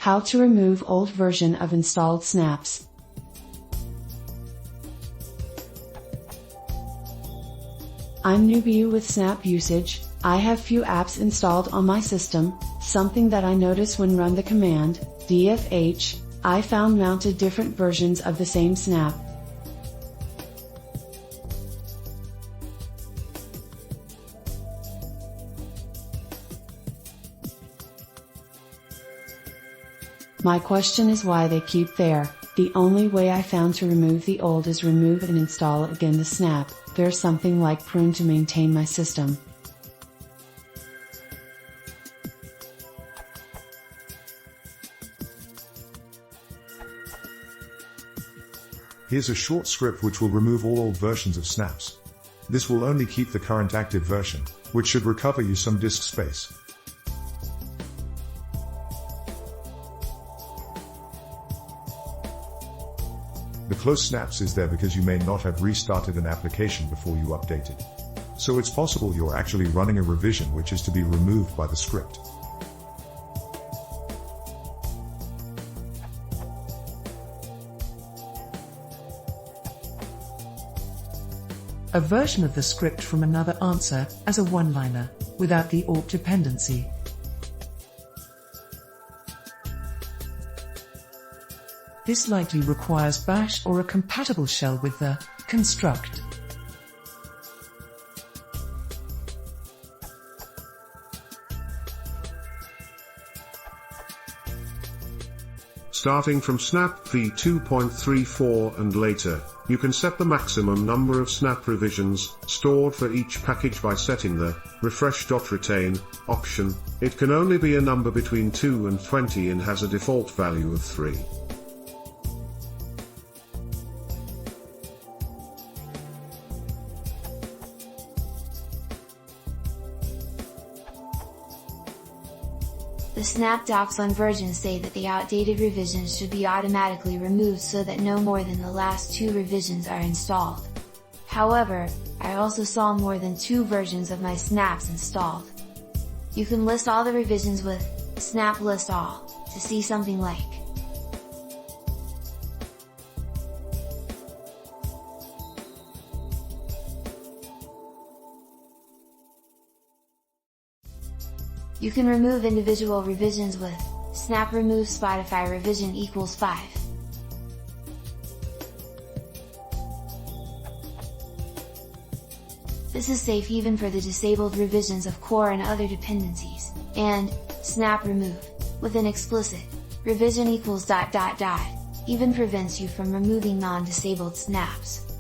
How to remove old version of installed snaps. I'm newbie with Snap usage. I have few apps installed on my system. Something that I notice when run the command, dfh, I found mounted different versions of the same snap. My question is why they keep there. The only way I found to remove the old is remove and install again the snap. There's something like prune to maintain my system. Here's a short script which will remove all old versions of snaps. This will only keep the current active version, which should recover you some disk space. The close snaps is there because you may not have restarted an application before you updated. So it's possible you're actually running a revision which is to be removed by the script. A version of the script from another answer as a one-liner, without the awk dependency. This likely requires bash or a compatible shell with the construct. Starting from Snap v2.34 and later, you can set the maximum number of Snap revisions stored for each package by setting the refresh.retain option. It can only be a number between 2 and 20 and has a default value of 3. The Snap docs on versions say that the outdated revisions should be automatically removed so that no more than the last 2 revisions are installed. However, I also saw more than 2 versions of my snaps installed. You can list all the revisions with snap list all to see something like You can remove individual revisions with snap remove Spotify revision equals 5. This is safe even for the disabled revisions of core and other dependencies, and snap remove with an explicit revision equals ... even prevents you from removing non-disabled snaps.